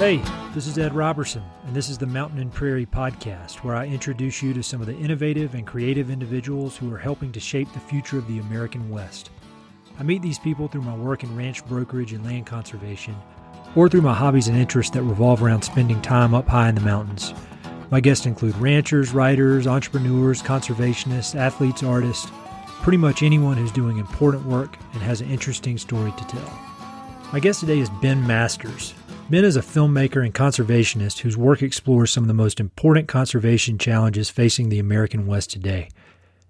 Hey, this is Ed Robertson, and this is the Mountain and Prairie Podcast, where I introduce you to some of the innovative and creative individuals who are helping to shape the future of the American West. I meet these people through my work in ranch brokerage and land conservation, or through my hobbies and interests that revolve around spending time up high in the mountains. My guests include ranchers, writers, entrepreneurs, conservationists, athletes, artists, pretty much anyone who's doing important work and has an interesting story to tell. My guest today is Ben Masters. Ben is a filmmaker and conservationist whose work explores some of the most important conservation challenges facing the American West today.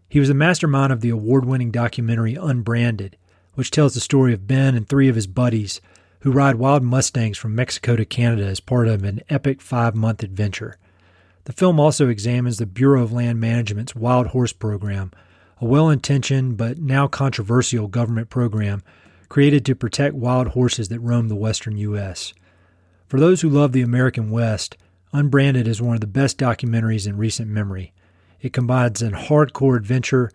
He was the mastermind of the award-winning documentary Unbranded, which tells the story of Ben and three of his buddies who ride wild Mustangs from Mexico to Canada as part of an epic 5-month adventure. The film also examines the Bureau of Land Management's Wild Horse Program, a well-intentioned but now controversial government program created to protect wild horses that roam the western U.S. For those who love the American West, Unbranded is one of the best documentaries in recent memory. It combines an hardcore adventure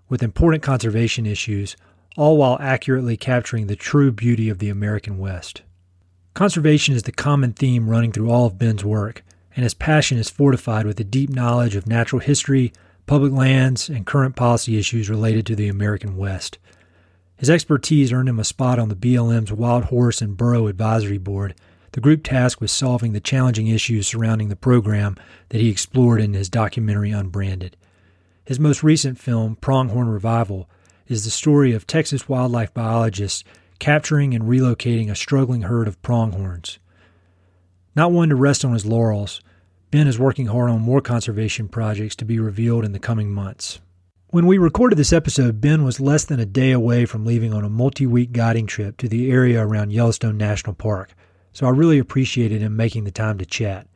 with important conservation issues, all while accurately capturing the true beauty of the American West. Conservation is the common theme running through all of Ben's work, and his passion is fortified with a deep knowledge of natural history, public lands, and current policy issues related to the American West. His expertise earned him a spot on the BLM's Wild Horse and Burro Advisory Board, the group tasked with solving the challenging issues surrounding the program that he explored in his documentary Unbranded. His most recent film, Pronghorn Revival, is the story of Texas wildlife biologists capturing and relocating a struggling herd of pronghorns. Not one to rest on his laurels, Ben is working hard on more conservation projects to be revealed in the coming months. When we recorded this episode, Ben was less than a day away from leaving on a multi-week guiding trip to the area around Yellowstone National Park, so I really appreciated him making the time to chat.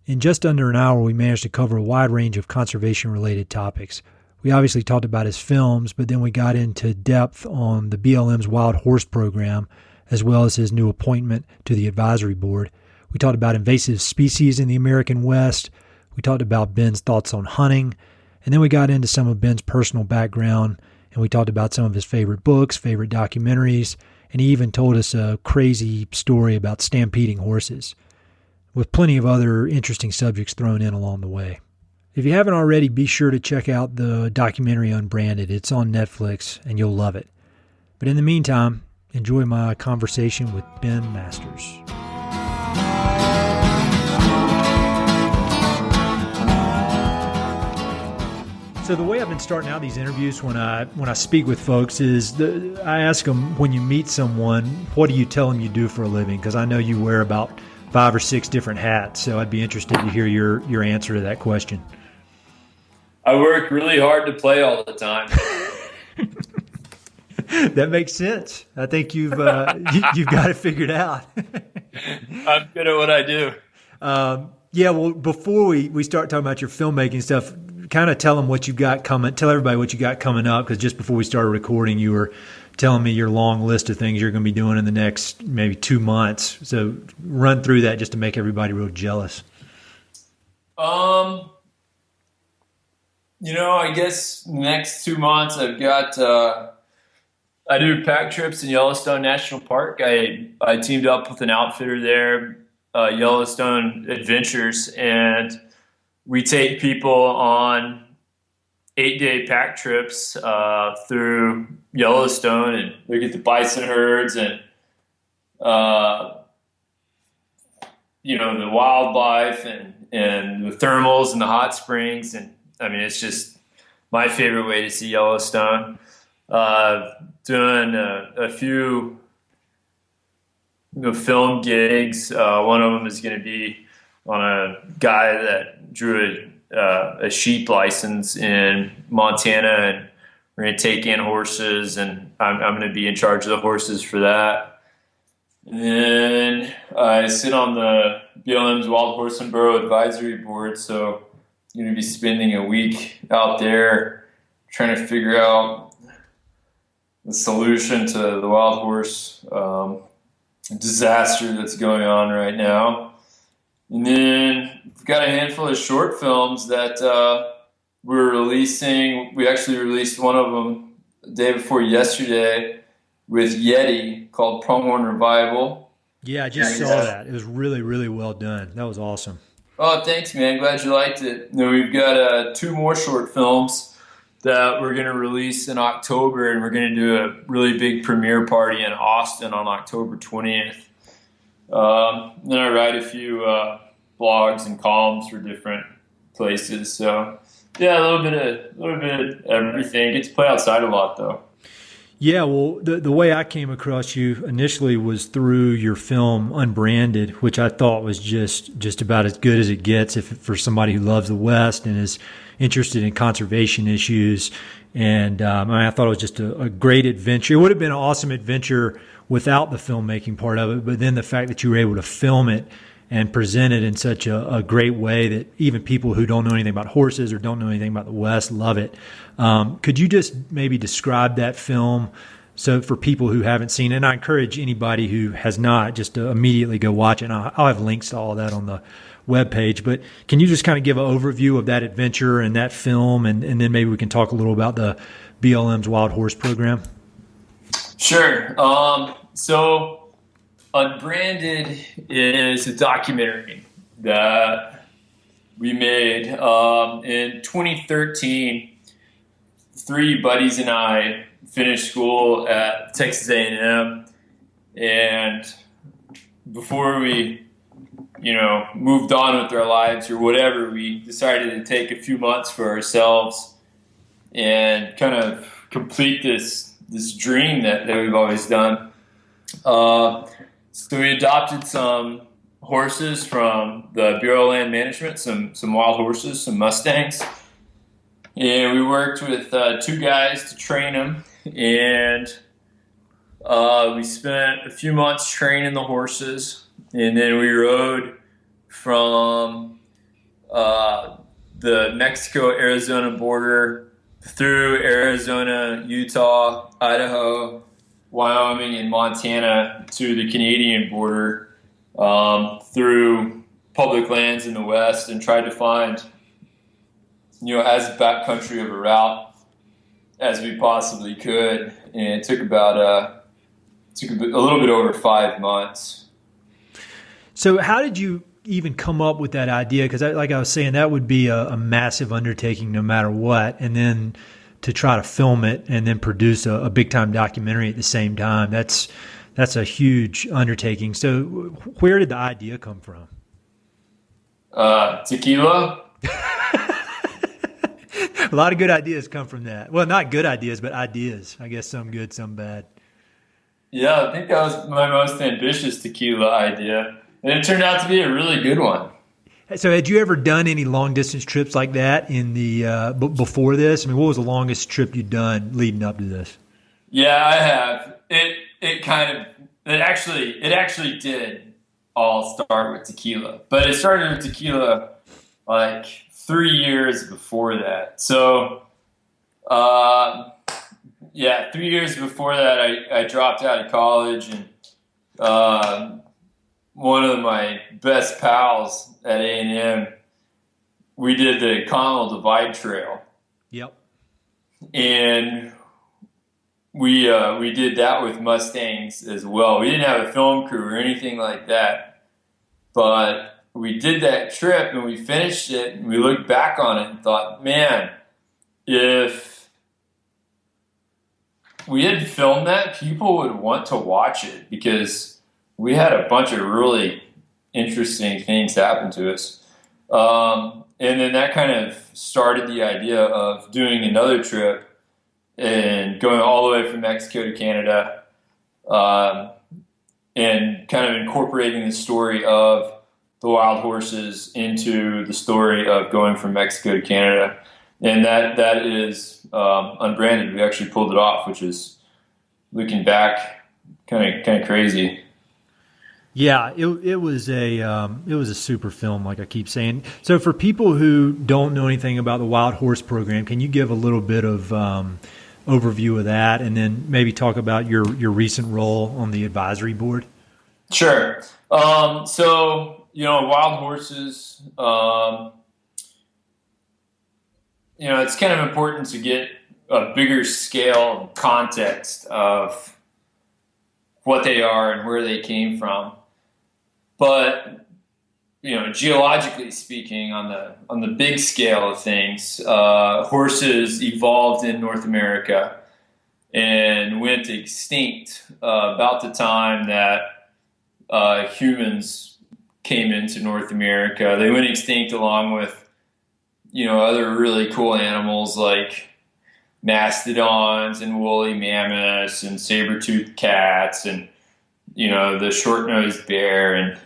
In just under an hour, we managed to cover a wide range of conservation-related topics. We obviously talked about his films, but then we got into depth on the BLM's Wild Horse Program, as well as his new appointment to the advisory board. We talked about invasive species in the American West. We talked about Ben's thoughts on hunting. And then we got into some of Ben's personal background, and we talked about some of his favorite books, favorite documentaries, and he even told us a crazy story about stampeding horses, with plenty of other interesting subjects thrown in along the way. If you haven't already, be sure to check out the documentary Unbranded. It's on Netflix, and you'll love it. But in the meantime, enjoy my conversation with Ben Masters. So the way I've been starting out these interviews when I speak with folks is I ask them, when you meet someone, what do you tell them you do for a living? Because I know you wear about 5 or 6 different hats, so I'd be interested to hear your answer to that question. I work really hard to play all the time. That makes sense. I think you've got it figured out. I'm good at what I do. Yeah, well, before we start talking about your filmmaking stuff, kind of tell everybody what you got coming up, because just before we started recording, you were telling me your long list of things you're going to be doing in the next maybe 2 months. So run through that just to make everybody real jealous. I guess next 2 months I've got, I do pack trips in Yellowstone National Park. I teamed up with an outfitter there, Yellowstone Adventures, and we take people on 8-day pack trips through Yellowstone and look at the bison herds and the wildlife and the thermals and the hot springs. And I mean, it's just my favorite way to see Yellowstone. Doing a few film gigs. One of them is going to be on a guy that drew a sheep license in Montana, and we're going to take in horses, and I'm going to be in charge of the horses for that. And then I sit on the BLM's Wild Horse and Burro Advisory Board, so I'm going to be spending a week out there trying to figure out the solution to the wild horse disaster that's going on right now. And then we've got a handful of short films that we're releasing. We actually released one of them the day before yesterday with Yeti, called Pronghorn Revival. Yeah, I just saw that. It was really, really well done. That was awesome. Oh, thanks, man. Glad you liked it. We've got two more short films that we're going to release in October, and we're going to do a really big premiere party in Austin on October 20th. Then I write a few blogs and columns for different places. So yeah, a little bit of everything. Get to play outside a lot, though. Yeah, well, the way I came across you initially was through your film Unbranded, which I thought was just about as good as it gets for somebody who loves the West and is interested in conservation issues. And I thought it was just a great adventure. It would have been an awesome adventure without the filmmaking part of it, but then the fact that you were able to film it and present it in such a great way that even people who don't know anything about horses or don't know anything about the West love it. Could you just maybe describe that film so for people who haven't seen it? And I encourage anybody who has not just to immediately go watch it. And I'll have links to all of that on the webpage. But can you just kind of give an overview of that adventure and that film, and then maybe we can talk a little about the BLM's Wild Horse Program? Sure. So Unbranded is a documentary that we made in 2013. Three buddies and I finished school at Texas A&M, and before we, moved on with our lives or whatever, we decided to take a few months for ourselves and kind of complete this dream that we've always done. So we adopted some horses from the Bureau of Land Management, some wild horses, some Mustangs. And we worked with two guys to train them. And we spent a few months training the horses. And then we rode from the Mexico-Arizona border through Arizona, Utah, Idaho, Wyoming, and Montana to the Canadian border through public lands in the West, and tried to find, as backcountry of a route as we possibly could. And it took about a little bit over 5 months. So how did you even come up with that idea? Because like I was saying, that would be a massive undertaking no matter what. And then to try to film it and then produce a big time documentary at the same time, that's a huge undertaking. So where did the idea come from? Tequila. A lot of good ideas come from that. Well, not good ideas, but ideas. I guess some good, some bad. Yeah, I think that was my most ambitious tequila idea. And it turned out to be a really good one. So had you ever done any long distance trips like that in the before this? I mean, what was the longest trip you'd done leading up to this? Yeah, I have. It actually did all start with tequila. But it started with tequila like 3 years before that. So 3 years before that I dropped out of college, and one of my best pals at A&M, we did the Continental Divide Trail. Yep. And we did that with Mustangs as well. We didn't have a film crew or anything like that, but we did that trip and we finished it, and we looked back on it and thought, man, if we had filmed that, people would want to watch it, because we had a bunch of really interesting things happen to us. And then that kind of started the idea of doing another trip and going all the way from Mexico to Canada, and kind of incorporating the story of the wild horses into the story of going from Mexico to Canada. And that is Unbranded. We actually pulled it off, which is, looking back, kind of crazy. Yeah, it was a super film, like I keep saying. So for people who don't know anything about the Wild Horse Program, can you give a little bit of overview of that, and then maybe talk about your recent role on the advisory board? Sure. So wild horses. It's kind of important to get a bigger scale context of what they are and where they came from. But geologically speaking, on the big scale of things, horses evolved in North America and went extinct about the time that humans came into North America. They went extinct along with other really cool animals like mastodons and woolly mammoths and saber-toothed cats and the short-nosed bear. And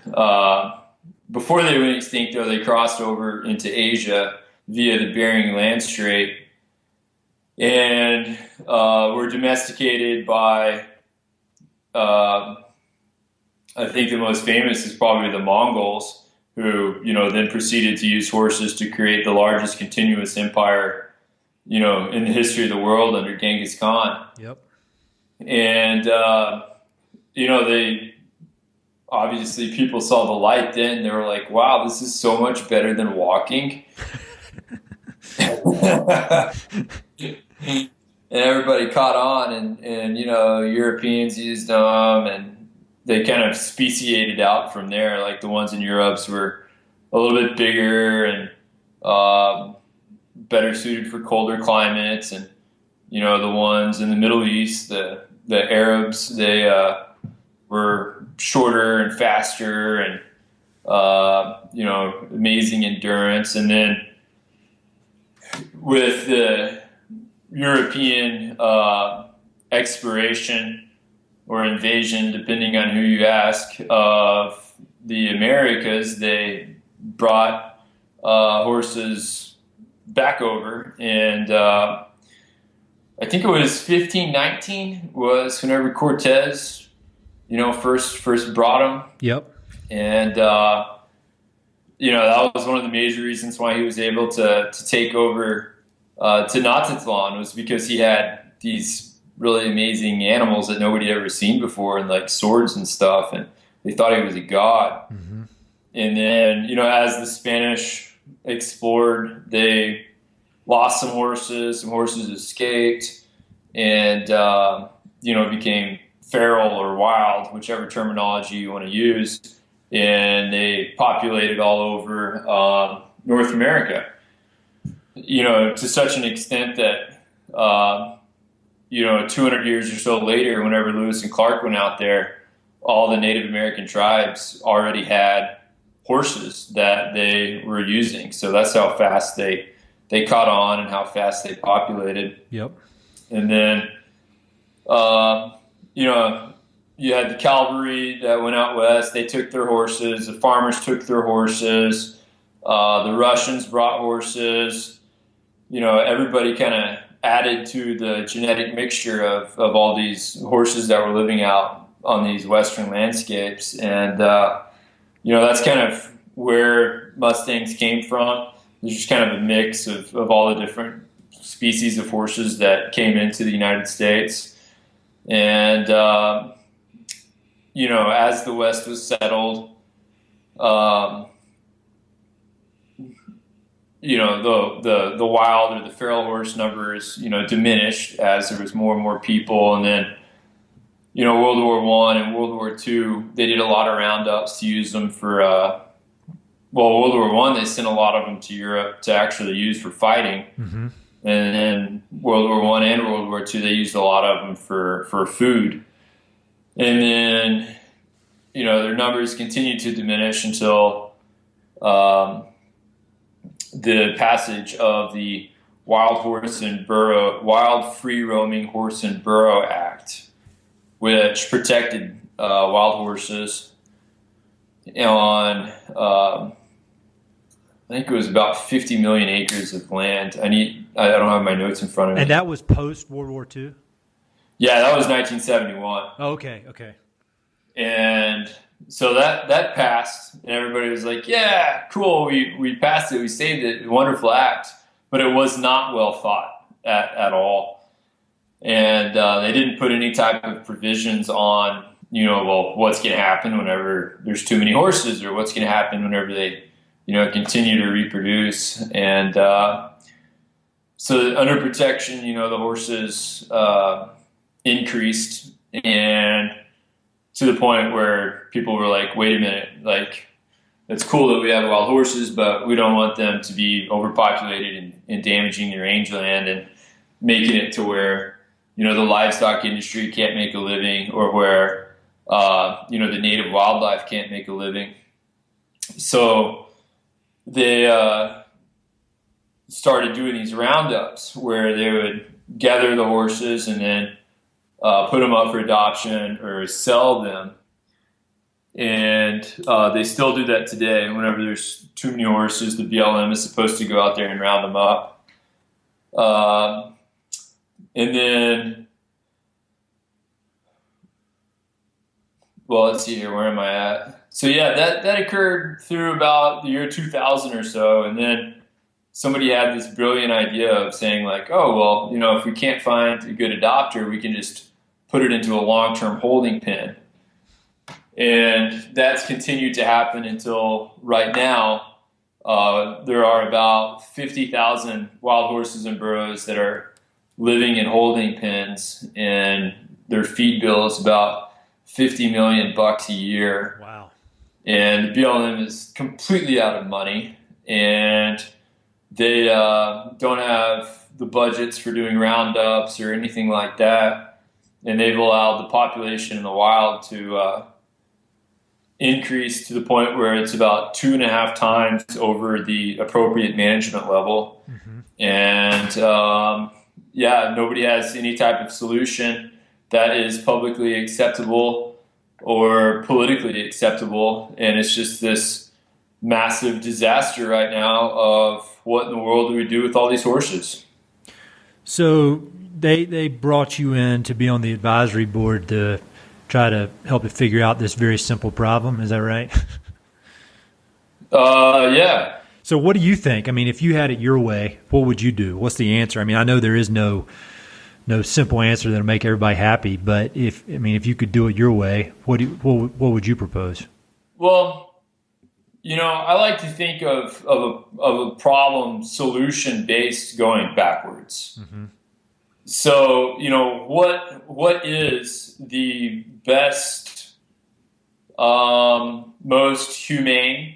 before they went extinct, though, they crossed over into Asia via the Bering Land Strait and were domesticated by, I think the most famous is probably the Mongols, who then proceeded to use horses to create the largest continuous empire in the history of the world under Genghis Khan. Yep. And they obviously, people saw the light then. They were like, wow, this is so much better than walking. And everybody caught on, and Europeans used them, and they kind of speciated out from there. Like the ones in Europe were a little bit bigger and better suited for colder climates, and the ones in the Middle East, the Arabs, they were shorter and faster and amazing endurance. And then with the European exploration or invasion, depending on who you ask, of the Americas, they brought horses back over. And I think it was 1519 was whenever Cortez, first brought them. Yep. And, that was one of the major reasons why he was able to take over Tenochtitlan, was because he had these really amazing animals that nobody had ever seen before, and like swords and stuff. And they thought he was a god. Mm-hmm. And then, as the Spanish explored, they lost some horses escaped, and, became feral or wild, whichever terminology you want to use. And they populated all over North America, to such an extent that, 200 years or so later, whenever Lewis and Clark went out there, all the Native American tribes already had horses that they were using. So that's how fast they caught on and how fast they populated. Yep. And then, you had the cavalry that went out west. They took their horses. The farmers took their horses. The Russians brought horses. Everybody kind of added to the genetic mixture of all these horses that were living out on these western landscapes. And, that's kind of where Mustangs came from. There's just kind of a mix of all the different species of horses that came into the United States. And, as the West was settled, the wild or the feral horse numbers, diminished as there was more and more people. And then, World War I and World War II, they did a lot of roundups to use them for, World War I, they sent a lot of them to Europe to actually use for fighting. Mm-hmm. And then World War I and World War II, they used a lot of them for food. And then, their numbers continued to diminish until the passage of the Wild Free Roaming Horse and Burro Act, which protected wild horses on, I think it was about 50 million acres of land. I don't have my notes in front of me. And that was post World War II? Yeah, that was 1971. Oh, okay. And so that passed, and everybody was like, yeah, cool, we passed it, we saved it, wonderful act. But it was not well thought at all. And they didn't put any type of provisions on, what's going to happen whenever there's too many horses, or what's going to happen whenever they, continue to reproduce. And so under protection, the horses increased, and to the point where people were like, wait a minute, like, it's cool that we have wild horses, but we don't want them to be overpopulated and damaging the rangeland and making it to where, the livestock industry can't make a living, or where, the native wildlife can't make a living. So they started doing these roundups where they would gather the horses and then put them up for adoption or sell them. And they still do that today. Whenever there's too many horses, the BLM is supposed to go out there and round them up. And then, well, let's see here. Where am I at? So yeah, that occurred through about the year 2000 or so. And then somebody had this brilliant idea of saying like, oh, well, if we can't find a good adopter, we can just put it into a long-term holding pen. And that's continued to happen until right now. There are about 50,000 wild horses and burros that are living in holding pens, and their feed bill is about $50 million a year. Wow. And BLM is completely out of money, and they don't have the budgets for doing roundups or anything like that. And they've allowed the population in the wild to increase to the point where it's about 2.5 times over the appropriate management level. Mm-hmm. And nobody has any type of solution that is publicly acceptable or politically acceptable. And it's just this massive disaster right now of what in the world do we do with all these horses? So they brought you in to be on the advisory board to try to help to figure out this very simple problem. Is that right? Yeah. So what do you think? I mean, if you had it your way, what would you do? What's the answer? I mean, I know there is no simple answer that'll make everybody happy, but if you could do it your way, what would you propose? Well, I like to think of a problem solution based going backwards. Mm-hmm. So, what is the best, most humane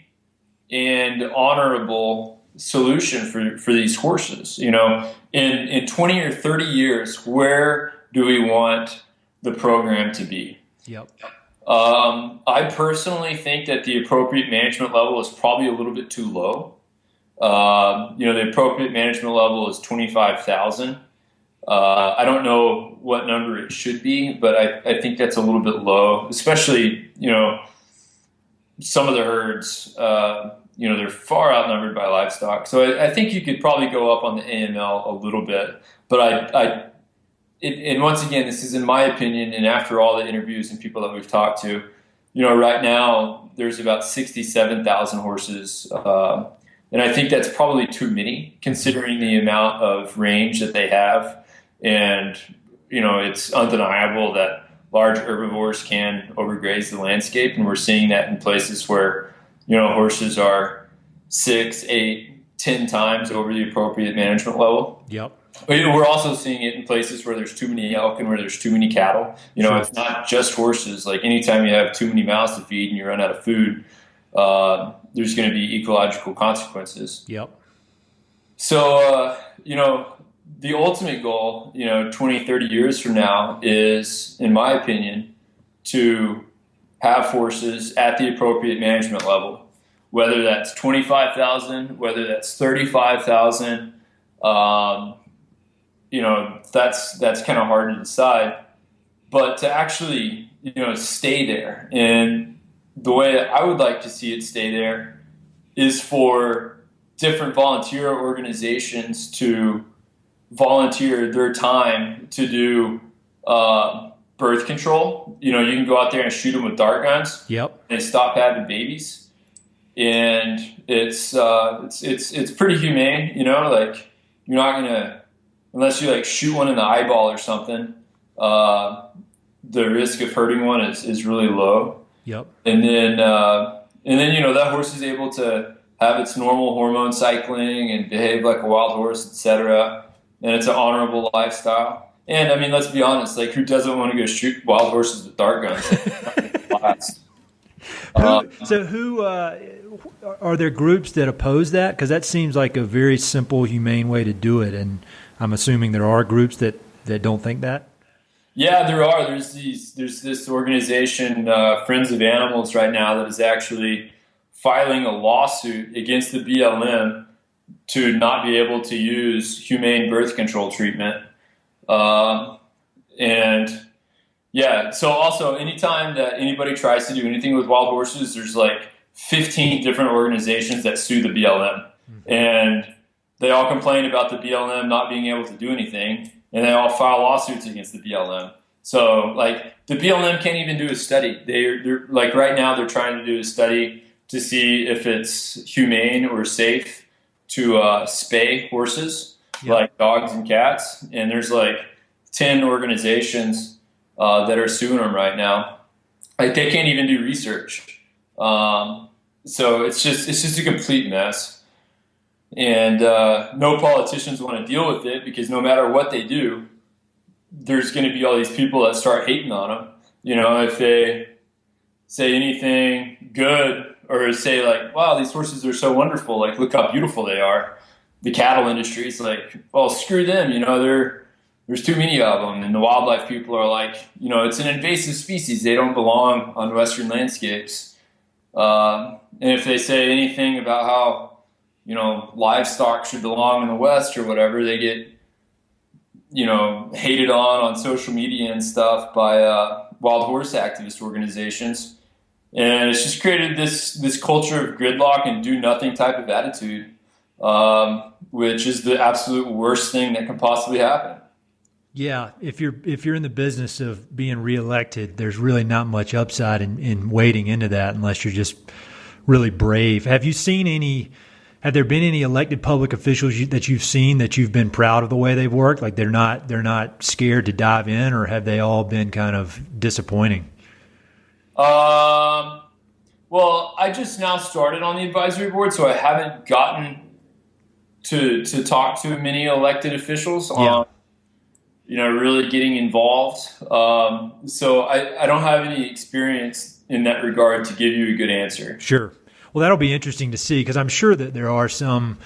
and honorable solution for these horses? In 20 or 30 years, where do we want the program to be? Yep. I personally think that the appropriate management level is probably a little bit too low. The appropriate management level is 25,000. I don't know what number it should be, but I think that's a little bit low, especially, some of the herds, they're far outnumbered by livestock. So I think you could probably go up on the AML a little bit, but and once again, this is in my opinion, and after all the interviews and people that we've talked to, right now there's about 67,000 horses, and I think that's probably too many considering the amount of range that they have. And, it's undeniable that large herbivores can overgraze the landscape. And we're seeing that in places where, horses are 6, 8, 10 times over the appropriate management level. Yep. We're also seeing it in places where there's too many elk and where there's too many cattle. Sure. It's not just horses. Like anytime you have too many mouths to feed and you run out of food, there's going to be ecological consequences. Yep. So, the ultimate goal, 20, 30 years from now is, in my opinion, to have horses at the appropriate management level, whether that's 25,000, whether that's 35,000, that's kind of hard to decide, but to actually, stay there. And the way I would like to see it stay there is for different volunteer organizations to volunteer their time to do birth control. You can go out there and shoot them with dart guns. Yep. And stop having babies. And it's pretty humane. Like you're not gonna, unless you like shoot one in the eyeball or something. The risk of hurting one is really low. Yep. And then that horse is able to have its normal hormone cycling and behave like a wild horse, etc. And it's an honorable lifestyle. And I mean, let's be honest, like who doesn't want to go shoot wild horses with dart guns? Who are there groups that oppose that? Because that seems like a very simple, humane way to do it, and I'm assuming there are groups that don't think that. Yeah, there are. There's this organization, Friends of Animals, right now that is actually filing a lawsuit against the BLM to not be able to use humane birth control treatment. And yeah, so also anytime that anybody tries to do anything with wild horses, there's like 15 different organizations that sue the BLM. And they all complain about the BLM not being able to do anything, and they all file lawsuits against the BLM. So like the BLM can't even do a study. They're like right now they're trying to do a study to see if it's humane or safe to spay horses, like dogs and cats. And there's like 10 organizations that are suing them right now. Like they can't even do research. So it's just a complete mess. And no politicians want to deal with it because no matter what they do, there's going to be all these people that start hating on them. You know, if they say anything good or say like, wow, these horses are so wonderful, like look how beautiful they are. The cattle industry is like, well, screw them. You know, there's too many of them. And the wildlife people are like, you know, it's an invasive species. They don't belong on Western landscapes. And if they say anything about how, you know, livestock should belong in the West or whatever, they get, you know, hated on social media and stuff by wild horse activist organizations. And it's just created this culture of gridlock and do nothing type of attitude, which is the absolute worst thing that can possibly happen. Yeah, if you're in the business of being reelected, there's really not much upside in wading into that unless you're just really brave. Have there been any elected public officials that you've seen that you've been proud of the way they've worked? Like they're not scared to dive in, or have they all been kind of disappointing? Well, I just now started on the advisory board, so I haven't gotten to talk to many elected officials on, you know, really getting involved. So I don't have any experience in that regard to give you a good answer. Sure. Well, that'll be interesting to see, because I'm sure that there are some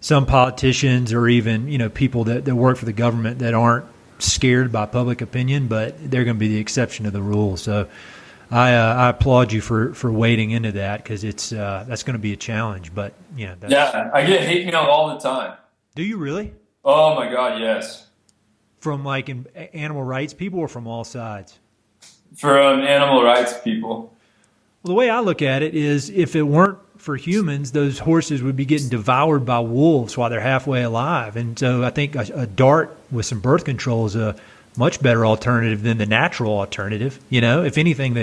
politicians or even, you know, people that work for the government that aren't scared by public opinion, but they're going to be the exception to the rule. So I applaud you for wading into that, because that's going to be a challenge. But yeah, I get hate mail all the time. Do you really? Oh my God, yes. From like animal rights people, or from all sides? From animal rights people. Well, the way I look at it is, if it weren't for humans, those horses would be getting devoured by wolves while they're halfway alive. And so I think a dart with some birth control is a much better alternative than the natural alternative. You know, if anything,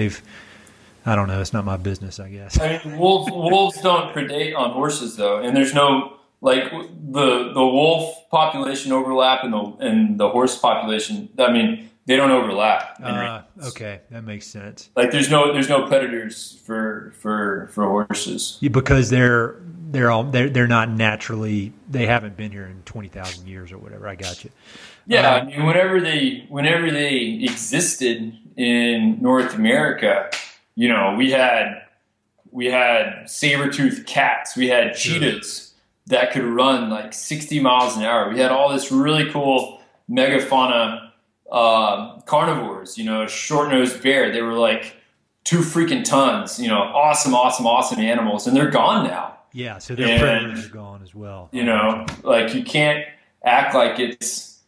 I don't know, it's not my business, I guess. I mean, wolves don't predate on horses, though. And there's no, like, the wolf population overlap and the horse population, I mean, they don't overlap. Okay, that makes sense. Like there's no predators for horses. Yeah, because they're not naturally, they haven't been here in 20,000 years or whatever. I got you. Yeah, I mean whenever they existed in North America, you know, we had saber-toothed cats, we had cheetahs that could run like 60 miles an hour. We had all this really cool megafauna carnivores, you know, a short-nosed bear. They were like 2 freaking tons, you know, awesome animals, and they're gone now. Yeah, so their predators are gone as well. You know, like you can't act like it's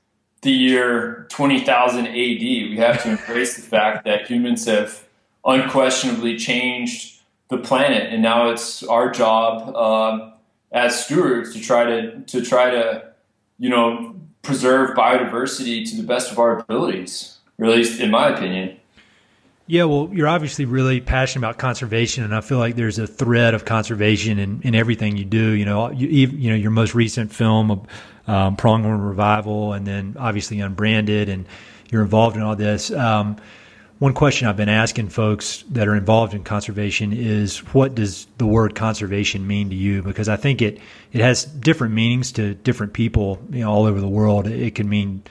the year 20,000 AD. We have to embrace the fact that humans have unquestionably changed the planet, and now it's our job as stewards to try to, you know, preserve biodiversity to the best of our abilities, or at least in my opinion. Yeah, well, you're obviously really passionate about conservation, and I feel like there's a thread of conservation in everything you do. You know, you know, your most recent film, Pronghorn Revival, and then obviously Unbranded, and you're involved in all this. One question I've been asking folks that are involved in conservation is, what does the word conservation mean to you? Because I think it has different meanings to different people, you know, all over the world. It can mean,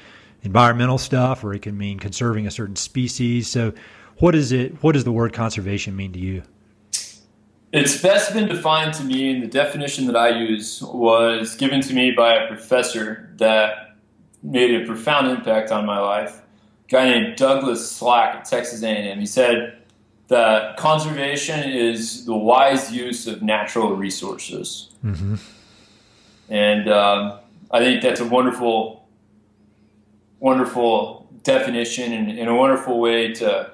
environmental stuff, or it can mean conserving a certain species. So what does the word conservation mean to you? It's best been defined to me, and the definition that I use was given to me by a professor that made a profound impact on my life, a guy named Douglas Slack at Texas A&M. He said that conservation is the wise use of natural resources. Mm-hmm. And I think that's a wonderful, wonderful definition and a wonderful way to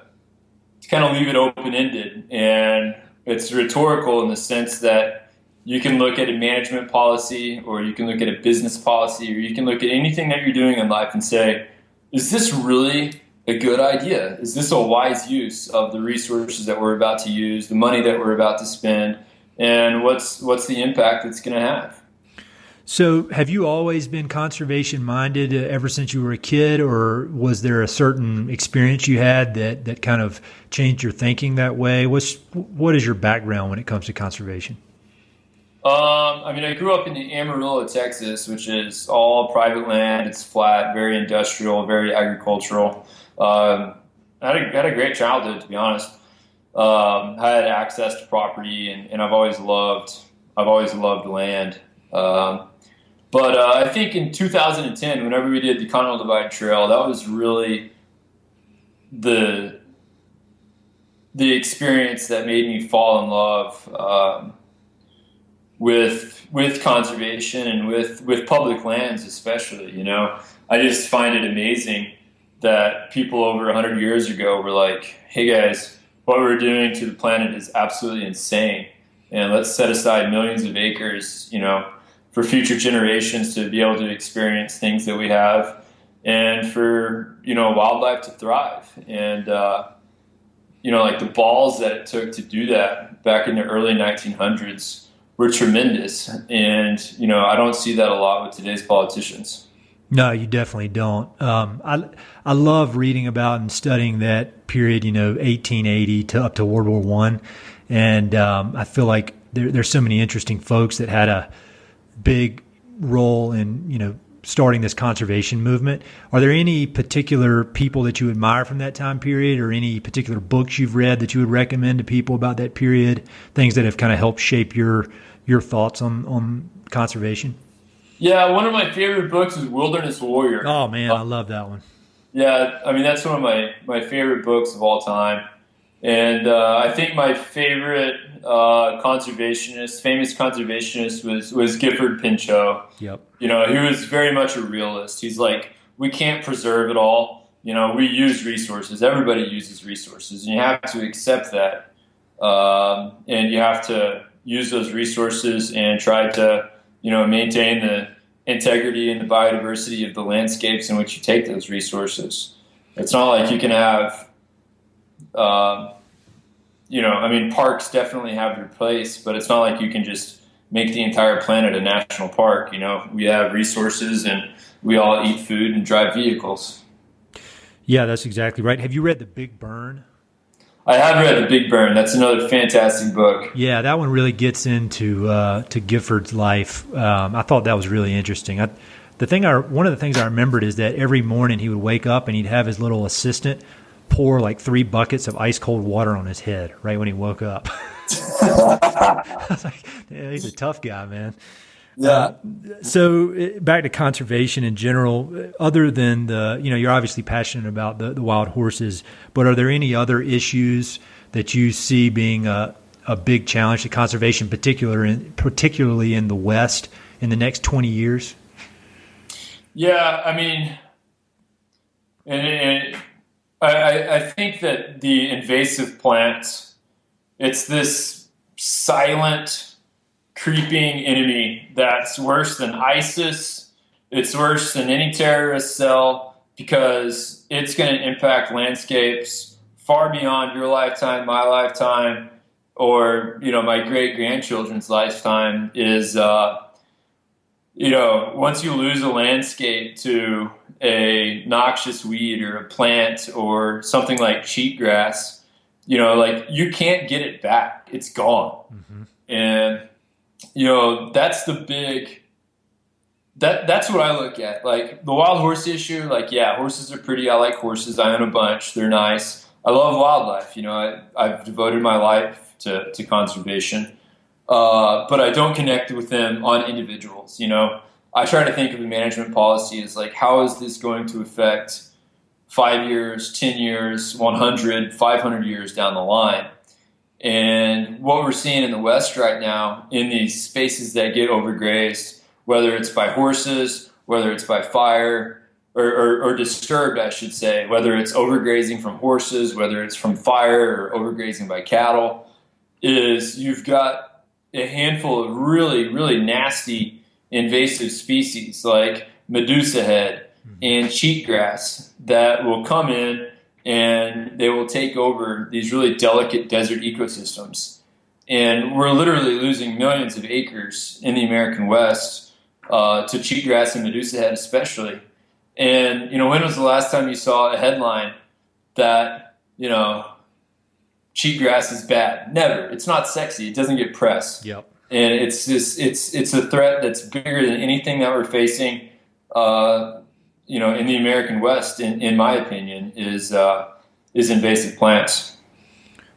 kind of leave it open-ended. And it's rhetorical in the sense that you can look at a management policy, or you can look at a business policy, or you can look at anything that you're doing in life and say, is this really a good idea? Is this a wise use of the resources that we're about to use, the money that we're about to spend, and what's the impact it's going to have? So have you always been conservation minded ever since you were a kid, or was there a certain experience you had that kind of changed your thinking that way? What is your background when it comes to conservation? I grew up in Amarillo, Texas, which is all private land. It's flat, very industrial, very agricultural. I had a great childhood, to be honest. I had access to property, and I've always loved land. But I think in 2010, whenever we did the Continental Divide Trail, that was really the experience that made me fall in love with conservation and with public lands, especially. You know, I just find it amazing that people over 100 years ago were like, "Hey guys, what we're doing to the planet is absolutely insane, and let's set aside millions of acres, you know, for future generations to be able to experience things that we have, and for, you know, wildlife to thrive." And, you know, like the balls that it took to do that back in the early 1900s were tremendous. And, you know, I don't see that a lot with today's politicians. No, you definitely don't. I love reading about and studying that period, you know, 1880 to up to World War I. And I feel like there's so many interesting folks that had a big role in, you know, starting this conservation movement. Are there any particular people that you admire from that time period, or any particular books you've read that you would recommend to people about that period, things that have kind of helped shape your thoughts on conservation? Yeah, one of my favorite books is Wilderness Warrior. Oh man, I love that one. Yeah, I mean, that's one of my favorite books of all time. And I think my favorite famous conservationist was Gifford Pinchot. Yep. You know, he was very much a realist. He's like, we can't preserve it all. You know, we use resources. Everybody uses resources, and you have to accept that. And you have to use those resources and try to, you know, maintain the integrity and the biodiversity of the landscapes in which you take those resources. It's not like you can have you know, I mean, parks definitely have their place, but it's not like you can just make the entire planet a national park. You know, we have resources, and we all eat food and drive vehicles. Yeah, that's exactly right. Have you read The Big Burn? I have read The Big Burn. That's another fantastic book. Yeah, that one really gets into to Gifford's life. I thought that was really interesting. One of the things I remembered is that every morning he would wake up and he'd have his little assistant pour like 3 buckets of ice cold water on his head right when he woke up. I was like, yeah, he's a tough guy, man. Yeah. So back to conservation in general, other than you're obviously passionate about the wild horses, but are there any other issues that you see being a big challenge to conservation, particularly in the West in the next 20 years? Yeah, I mean, and I think that the invasive plants, it's this silent, creeping enemy that's worse than ISIS. It's worse than any terrorist cell, because it's going to impact landscapes far beyond your lifetime, my lifetime, or, you know, my great-grandchildren's lifetime. Is you know, once you lose a landscape to a noxious weed or a plant or something like cheatgrass, you know, like, you can't get it back. It's gone. Mm-hmm. And, you know, that's the big That's what I look at. Like the wild horse issue, like, yeah, horses are pretty. I like horses. I own a bunch. They're nice. I love wildlife. I've devoted my life to conservation, but I don't connect with them on individuals. I try to think of a management policy as like, how is this going to affect 5 years, 10 years, 100, 500 years down the line? And what we're seeing in the West right now in these spaces that get overgrazed, whether it's by horses, whether it's by fire, or disturbed, I should say, whether it's overgrazing from horses, whether it's from fire or overgrazing by cattle, is you've got a handful of really, really nasty invasive species like medusa head and cheatgrass that will come in and they will take over these really delicate desert ecosystems. And we're literally losing millions of acres in the American West to cheatgrass and medusa head especially. And, when was the last time you saw a headline that, cheatgrass is bad? Never. It's not sexy. It doesn't get press. Yep. And it's a threat that's bigger than anything that we're facing, in the American West, in my opinion, is invasive plants.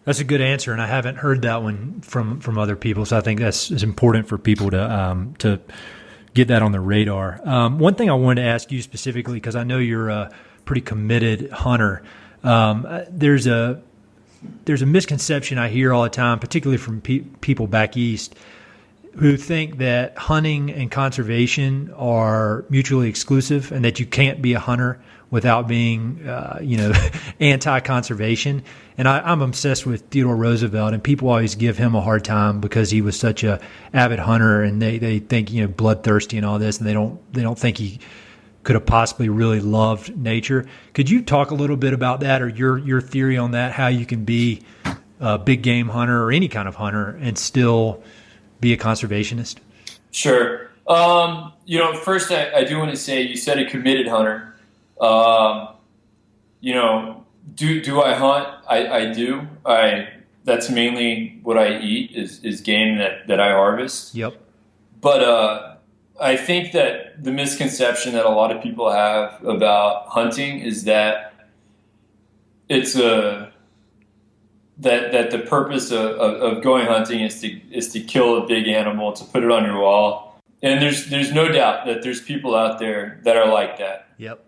That's a good answer, and I haven't heard that one from other people. So I think that's important for people to get that on the radar. One thing I wanted to ask you specifically, because I know you're a pretty committed hunter. There's a misconception I hear all the time, particularly from people back east, who think that hunting and conservation are mutually exclusive and that you can't be a hunter without being, anti-conservation. And I'm obsessed with Theodore Roosevelt, and people always give him a hard time because he was such a avid hunter, and they think, bloodthirsty and all this, and they don't think he could have possibly really loved nature. Could you talk a little bit about that, or your theory on that, how you can be a big game hunter or any kind of hunter and still be a conservationist? Sure. First I do want to say, you said a committed hunter. Do I hunt? I do. That's mainly what I eat is game that I harvest. Yep. But I think that the misconception that a lot of people have about hunting is that it's that the purpose of going hunting is to kill a big animal, to put it on your wall. And there's no doubt that there's people out there that are like that. Yep.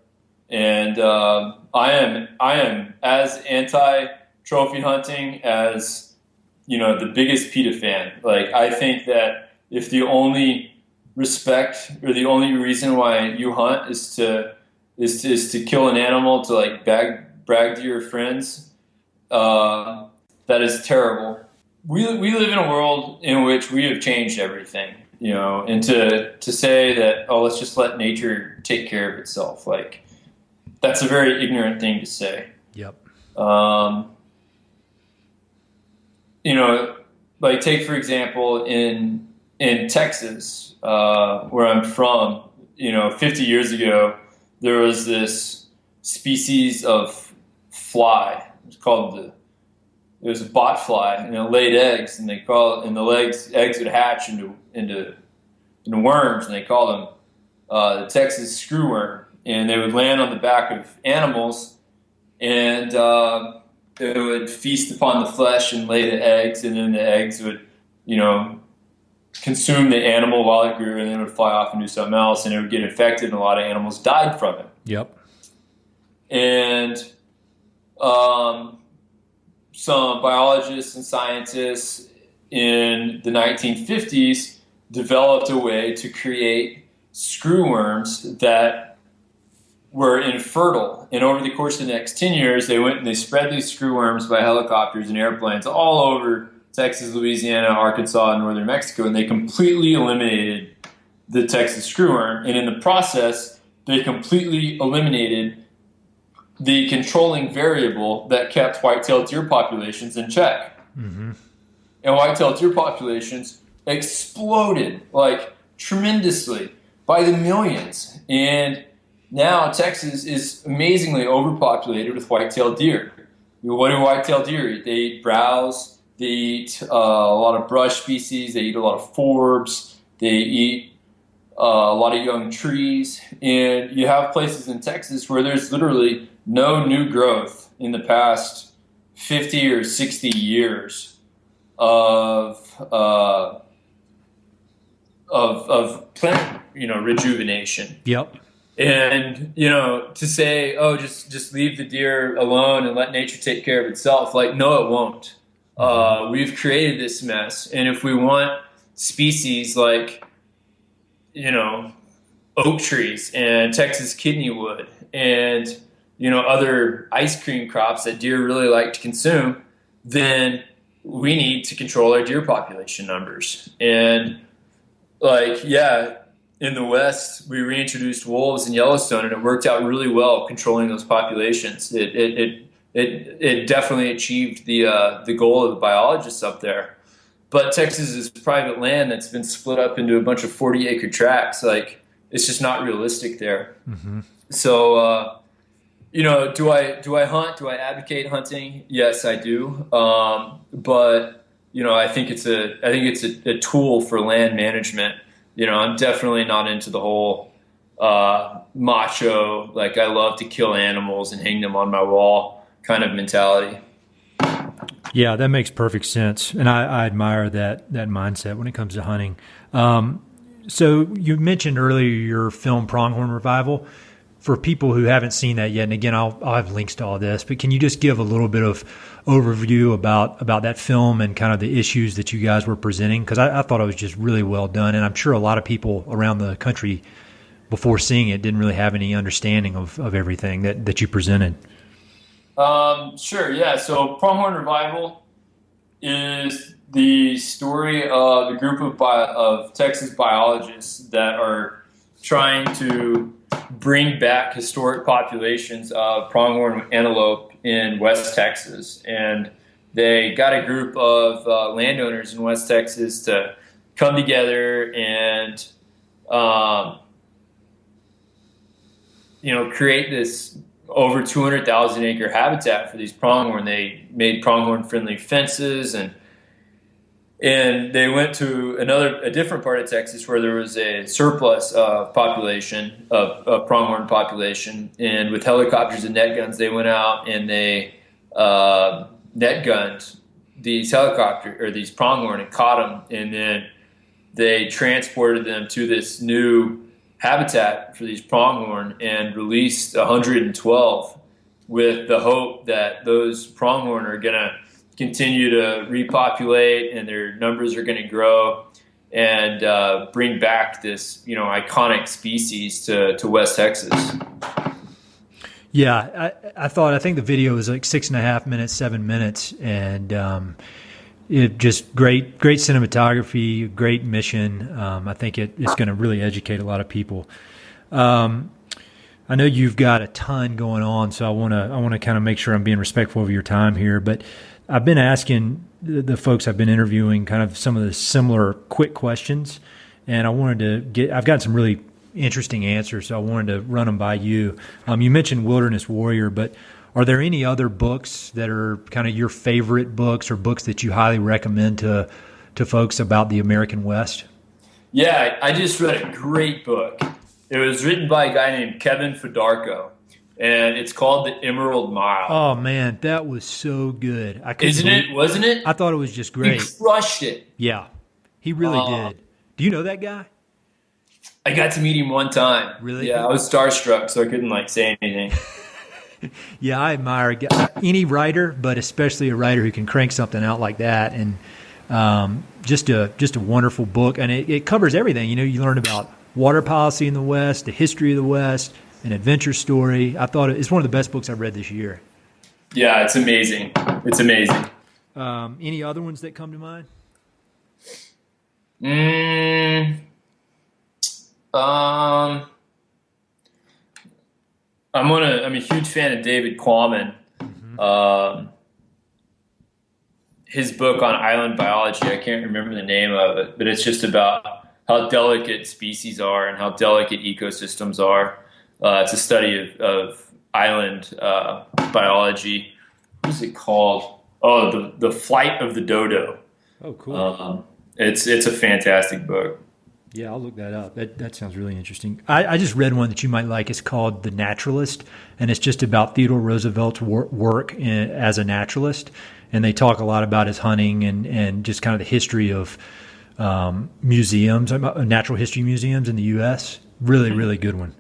And I am as anti-trophy hunting as the biggest PETA fan. Like, I think that if the only respect or the only reason why you hunt is to kill an animal to like brag to your friends, that is terrible. We live in a world in which we have changed everything, and to say that, oh, let's just let nature take care of itself, like, that's a very ignorant thing to say. Yep. Like, take for example in Texas, where I'm from, 50 years ago, there was this species of fly. It was a bot fly, and it laid eggs, and the eggs would hatch into worms, and they called them the Texas screwworm. And they would land on the back of animals, and it would feast upon the flesh and lay the eggs, and then the eggs would, consume the animal while it grew, and then it would fly off and do something else, and it would get infected, and a lot of animals died from it. Yep. And some biologists and scientists in the 1950s developed a way to create screwworms that were infertile. And over the course of the next 10 years, they went and they spread these screwworms by helicopters and airplanes all over Texas, Louisiana, Arkansas, and northern Mexico, and they completely eliminated the Texas screwworm. And in the process, they completely eliminated the controlling variable that kept white-tailed deer populations in check. Mm-hmm. And white-tailed deer populations exploded, like, tremendously, by the millions. And now Texas is amazingly overpopulated with white-tailed deer. What do white-tailed deer eat? They eat browse, they eat a lot of brush species, they eat a lot of forbs, they eat a lot of young trees, and you have places in Texas where there's literally no new growth in the past 50 or 60 years of plant, rejuvenation. Yep. And, to say, oh, just leave the deer alone and let nature take care of itself. Like, no, it won't. We've created this mess. And if we want species like, oak trees and Texas kidneywood and, other ice cream crops that deer really like to consume, then we need to control our deer population numbers. And in the West, we reintroduced wolves in Yellowstone, and it worked out really well controlling those populations. It definitely achieved the goal of the biologists up there. But Texas is private land that's been split up into a bunch of 40-acre tracts. Like, it's just not realistic there. Mm-hmm. So, do I hunt? Do I advocate hunting? Yes, I do. But I think it's a tool for land management. I'm definitely not into the whole macho, like I love to kill animals and hang them on my wall kind of mentality. Yeah, that makes perfect sense, and I admire that mindset when it comes to hunting. So you mentioned earlier your film Pronghorn Revival. For people who haven't seen that yet, and again, I'll have links to all this, but can you just give a little bit of overview about that film and kind of the issues that you guys were presenting? Because I thought it was just really well done, and I'm sure a lot of people around the country before seeing it didn't really have any understanding of everything that you presented. Sure, yeah. So Pronghorn Revival is the story of a group of Texas biologists that are trying to bring back historic populations of pronghorn antelope in West Texas. And they got a group of landowners in West Texas to come together and, create this over 200,000 acre habitat for these pronghorn. They made pronghorn friendly fences, and they went to a different part of Texas where there was a surplus of population of pronghorn population, and with helicopters and net guns, they went out and they net gunned these these pronghorn and caught them, and then they transported them to this new habitat for these pronghorn and released 112 with the hope that those pronghorn are going to continue to repopulate and their numbers are going to grow and bring back this, iconic species to West Texas. Yeah, I think the video was like 6.5 minutes, 7 minutes, and it just great cinematography, great mission. I think it's going to really educate a lot of people. I know you've got a ton going on, so I want to kind of make sure I'm being respectful of your time here, but I've been asking the folks I've been interviewing kind of some of the similar quick questions, and I've gotten some really interesting answers, so I wanted to run them by you. You mentioned Wilderness Warrior, but are there any other books that are kind of your favorite books or books that you highly recommend to folks about the American West? Yeah, I just read a great book. It was written by a guy named Kevin Fedarko, and it's called The Emerald Mile. Oh, man, that was so good. Wasn't it? I thought it was just great. He crushed it. Yeah, he really did. Do you know that guy? I got to meet him one time. Really? Yeah, I was starstruck, so I couldn't say anything. Yeah, I admire any writer, but especially a writer who can crank something out like that. And just a wonderful book, and it covers everything. You learn about water policy in the West, the history of the West, an adventure story. I thought it's one of the best books I've read this year. Yeah, it's amazing. It's amazing. Any other ones that come to mind? I'm a huge fan of David Quammen. Mm-hmm. His book on island biology, I can't remember the name of it, but it's just about how delicate species are and how delicate ecosystems are. It's a study of island biology. What is it called? Oh, the Flight of the Dodo. Oh, cool. It's a fantastic book. Yeah, I'll look that up. That sounds really interesting. I just read one that you might like. It's called The Naturalist, and it's just about Theodore Roosevelt's work as a naturalist. And they talk a lot about his hunting and just kind of the history of museums, natural history museums in the U.S. Really, really good one.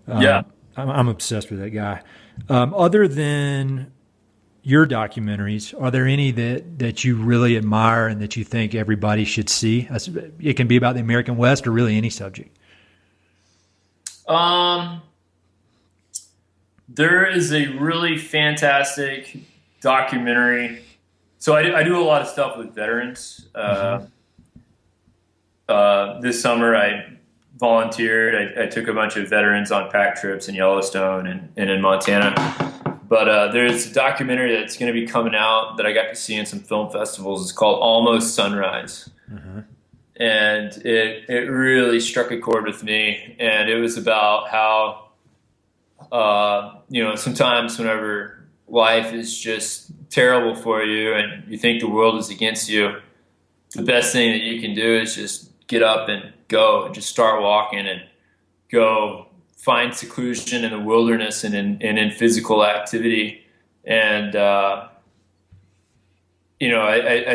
Yeah. I'm obsessed with that guy. Other than your documentaries, are there any that you really admire and that you think everybody should see? It can be about the American West or really any subject. There is a really fantastic documentary. So I do a lot of stuff with veterans. This summer I volunteered. I took a bunch of veterans on pack trips in Yellowstone and in Montana. But there's a documentary that's going to be coming out that I got to see in some film festivals. It's called Almost Sunrise. And it really struck a chord with me. And it was about how, sometimes whenever life is just terrible for you and you think the world is against you, the best thing that you can do is just get up and go and just start walking and go find seclusion in the wilderness and in physical activity. And, I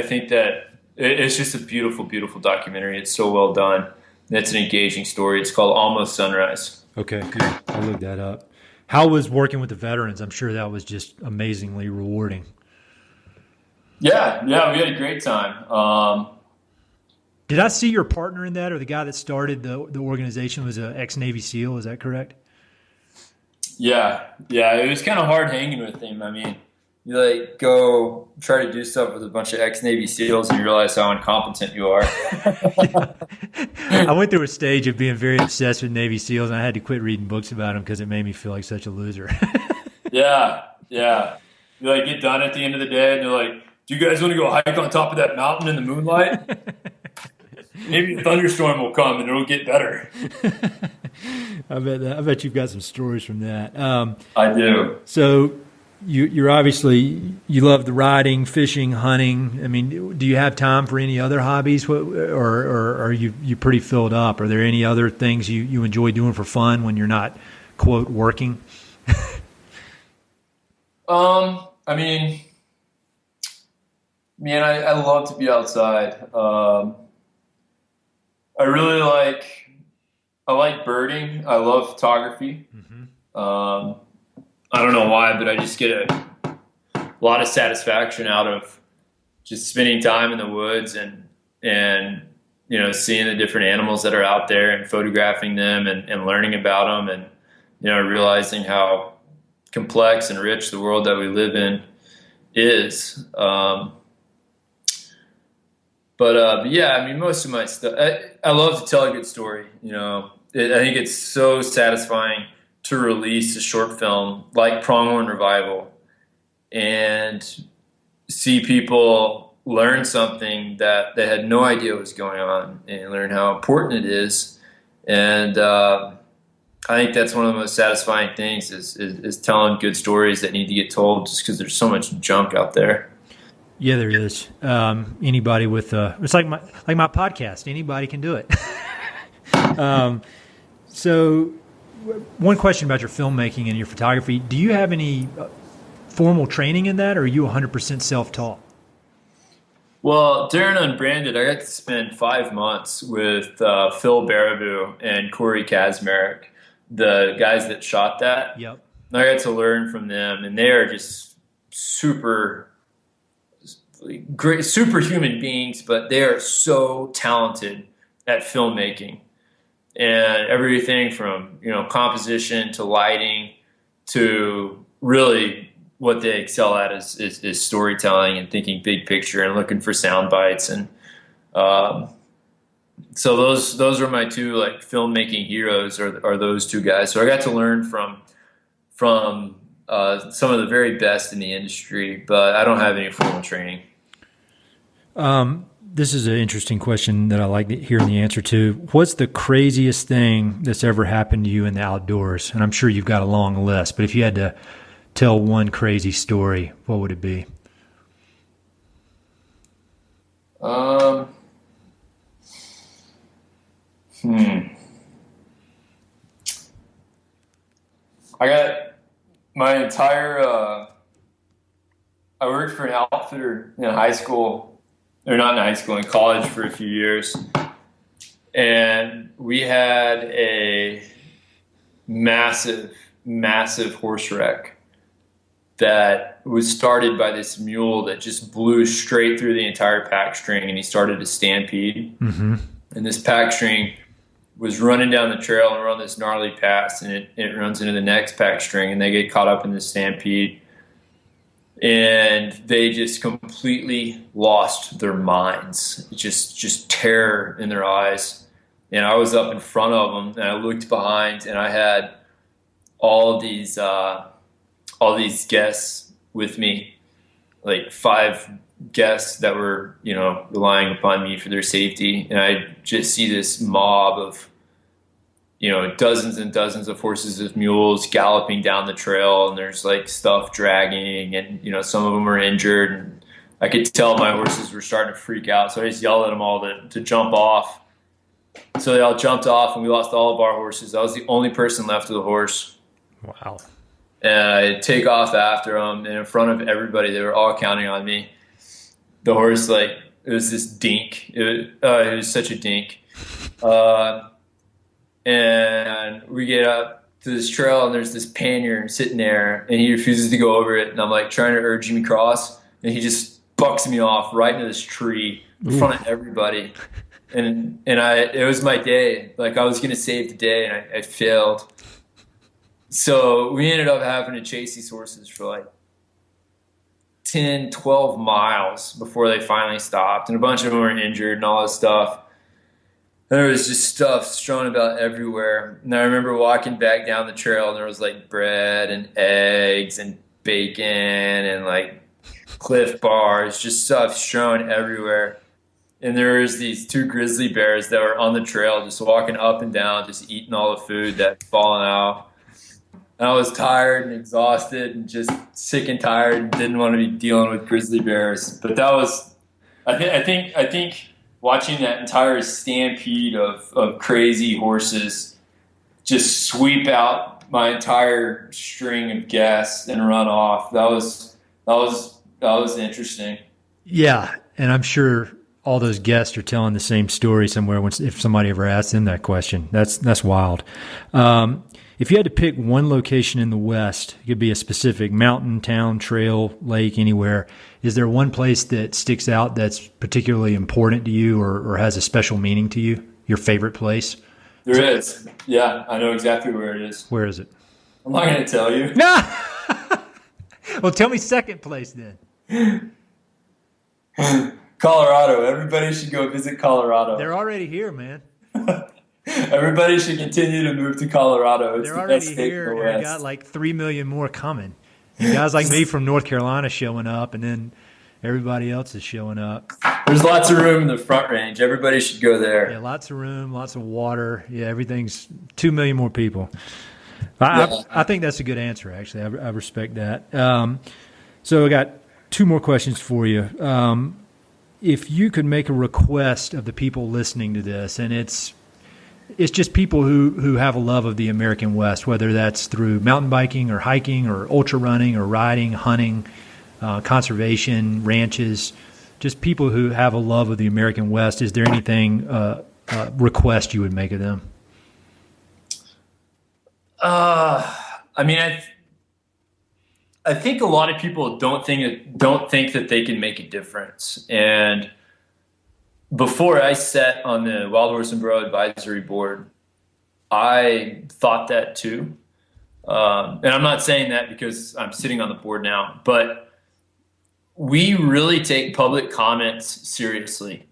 think that it's just a beautiful, beautiful documentary. It's so well done. It's an engaging story. It's called Almost Sunrise. Okay, good. I'll look that up. How was working with the veterans? I'm sure that was just amazingly rewarding. Yeah, we had a great time. Did I see your partner in that, or the guy that started the organization was an ex-Navy SEAL? Is that correct? Yeah. It was kind of hard hanging with him. I mean, you go try to do stuff with a bunch of ex-Navy SEALs and you realize how incompetent you are. I went through a stage of being very obsessed with Navy SEALs, and I had to quit reading books about them because it made me feel like such a loser. Yeah. You get done at the end of the day and you're like, do you guys want to go hike on top of that mountain in the moonlight? Maybe a thunderstorm will come and it'll get better. I bet you've got some stories from that. I do. So you're obviously, you love the riding, fishing, hunting. I mean, do you have time for any other hobbies, or are you pretty filled up? Are there any other things you enjoy doing for fun when you're not, quote, working? I mean, man, I love to be outside. I really like birding. I love photography. I don't know why, but I just get a lot of satisfaction out of just spending time in the woods and seeing the different animals that are out there and photographing them and learning about them and realizing how complex and rich the world that we live in is. But yeah, I mean, most of my stuff, I love to tell a good story. I think it's so satisfying to release a short film like Pronghorn Revival and see people learn something that they had no idea was going on and learn how important it is. And I think that's one of the most satisfying things is telling good stories that need to get told, just because there's so much junk out there. Yeah, there is. Anybody with it's like my podcast. Anybody can do it. So, one question about your filmmaking and your photography: do you have any formal training in that, or are you 100% self-taught? Well, Darren Unbranded, I got to spend 5 months with Phil Baraboo and Corey Kazmarek, the guys that shot that. Yep. I got to learn from them, and they are just great, superhuman beings, but they are so talented at filmmaking, and everything from composition to lighting to really what they excel at is storytelling and thinking big picture and looking for sound bites. And so those are my two filmmaking heroes are those two guys. So I got to learn from some of the very best in the industry, but I don't have any formal training. This is an interesting question that I like hearing the answer to. What's the craziest thing that's ever happened to you in the outdoors? And I'm sure you've got a long list, but if you had to tell one crazy story, what would it be? Hmm. I got my entire, I worked for an outfitter in high school, or not in high school, in college for a few years. And we had a massive, massive horse wreck that was started by this mule that just blew straight through the entire pack string, and he started a stampede. Mm-hmm. And this pack string was running down the trail, and we're on this gnarly pass, and it runs into the next pack string, and they get caught up in this stampede. And they just completely lost their minds, just terror in their eyes. And I was up in front of them, and I looked behind, and I had all these guests with me, like 5 guests that were, relying upon me for their safety. And I just see this mob of, dozens and dozens of horses with mules galloping down the trail, and there's like stuff dragging, and, some of them are injured, and I could tell my horses were starting to freak out. So I just yelled at them all to jump off. So they all jumped off, and we lost all of our horses. I was the only person left with a horse. Wow. And I take off after them, and in front of everybody, they were all counting on me. The horse, it was this dink. It was such a dink. And we get up to this trail, and there's this pannier sitting there, and he refuses to go over it. And I'm like trying to urge him across, and he just bucks me off right into this tree in front of everybody. And it was my day. Like, I was going to save the day, and I failed. So we ended up having to chase these horses for 10, 12 miles before they finally stopped. And a bunch of them were injured and all this stuff. And there was just stuff strewn about everywhere. And I remember walking back down the trail, and there was bread and eggs and bacon and Cliff bars, just stuff strewn everywhere. And there was these 2 grizzly bears that were on the trail just walking up and down, just eating all the food that had fallen out. And I was tired and exhausted and just sick and tired and didn't want to be dealing with grizzly bears. But that was, I think watching that entire stampede of crazy horses just sweep out my entire string of guests and run off. That was interesting. Yeah, and I'm sure all those guests are telling the same story somewhere if somebody ever asked them that question. That's wild. If you had to pick one location in the West, it could be a specific mountain, town, trail, lake, anywhere. Is there one place that sticks out that's particularly important to you or has a special meaning to you? Your favorite place? There is. Yeah, I know exactly where it is. Where is it? I'm not going to tell you. Well, tell me second place then. Colorado. Everybody should go visit Colorado. They're already here, man. Everybody should continue to move to Colorado. It's They're the already best state here, in the and West. got 3 million more coming. And guys like me from North Carolina showing up, and then everybody else is showing up. There's lots of room in the Front Range. Everybody should go there. Yeah, lots of room, lots of water. Yeah, everything's 2 million more people. Yeah. I think that's a good answer, actually. I respect that. So I got 2 more questions for you. If you could make a request of the people listening to this, and it's just people who have a love of the American West, whether that's through mountain biking or hiking or ultra running or riding, hunting, conservation, ranches, just people who have a love of the American West. Is there anything request you would make of them? I think a lot of people don't think that they can make a difference. And before I sat on the Wild Horse and Burro Advisory Board, I thought that too. And I'm not saying that because I'm sitting on the board now, but we really take public comments seriously.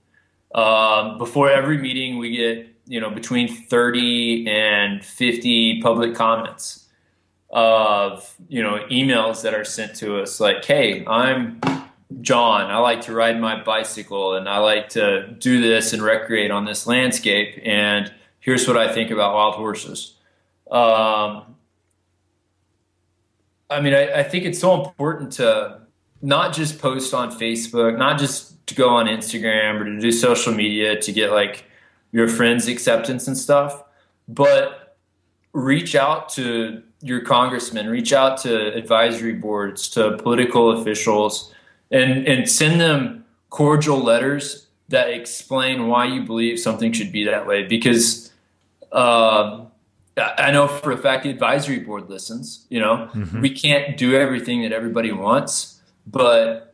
Before every meeting, we get, between 30 and 50 public comments of, emails that are sent to us like, hey, I'm John. I like to ride my bicycle and I like to do this and recreate on this landscape. And here's what I think about wild horses. I think it's so important to not just post on Facebook, not just to go on Instagram or to do social media to get your friends' acceptance and stuff. But reach out to your congressman, reach out to advisory boards, to political officials, and send them cordial letters that explain why you believe something should be that way. Because I know for a fact the advisory board listens. We can't do everything that everybody wants, but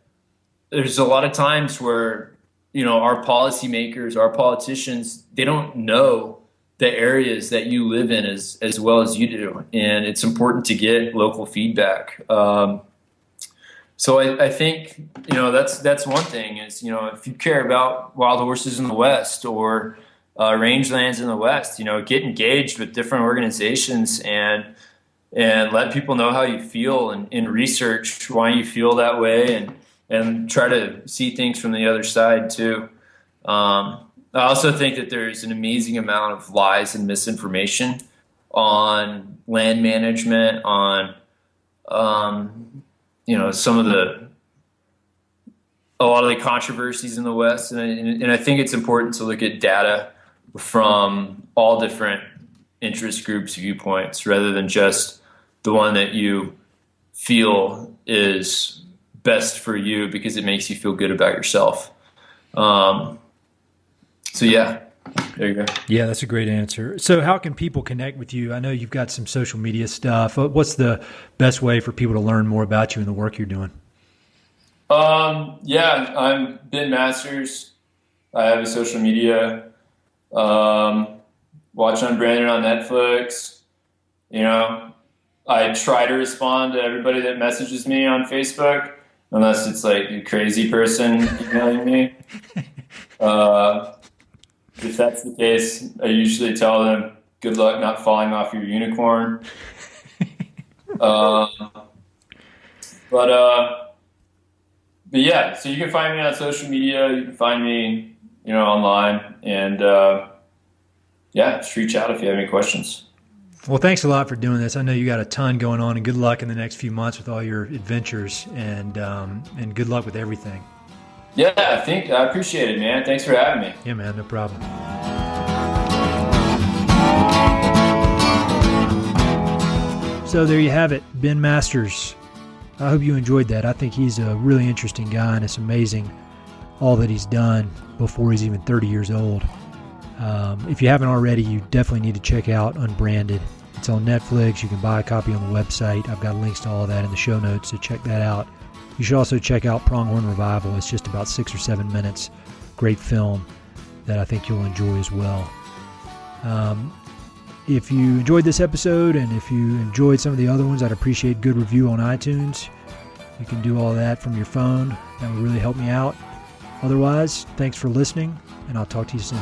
there's a lot of times where, our policymakers, our politicians, they don't know the areas that you live in as well as you do. And it's important to get local feedback. So I think, that's one thing is, if you care about wild horses in the West or rangelands in the West, get engaged with different organizations and let people know how you feel and research why you feel that way and try to see things from the other side too. I also think that there's an amazing amount of lies and misinformation on land management, on, a lot of the controversies in the West. And I think it's important to look at data from all different interest groups' viewpoints rather than just the one that you feel is best for you because it makes you feel good about yourself. So yeah, there you go. Yeah, that's a great answer. So how can people connect with you? I know you've got some social media stuff. What's the best way for people to learn more about you and the work you're doing? Yeah, I'm Ben Masters. I have a social media. Watch Unbranded on Netflix. I try to respond to everybody that messages me on Facebook, unless it's like a crazy person emailing me. If that's the case, I usually tell them, good luck not falling off your unicorn. But yeah, so you can find me on social media. You can find me, online, and just reach out if you have any questions. Well, thanks a lot for doing this. I know you got a ton going on, and good luck in the next few months with all your adventures, and good luck with everything. Yeah, I appreciate it, man. Thanks for having me. Yeah, man, no problem. So there you have it, Ben Masters. I hope you enjoyed that. I think he's a really interesting guy, and it's amazing all that he's done before he's even 30 years old. If you haven't already, you definitely need to check out Unbranded. It's on Netflix. You can buy a copy on the website. I've got links to all of that in the show notes, so check that out. You should also check out Pronghorn Revival. It's just about 6 or 7 minutes. Great film that I think you'll enjoy as well. If you enjoyed this episode and if you enjoyed some of the other ones, I'd appreciate a good review on iTunes. You can do all that from your phone. That would really help me out. Otherwise, thanks for listening, and I'll talk to you soon.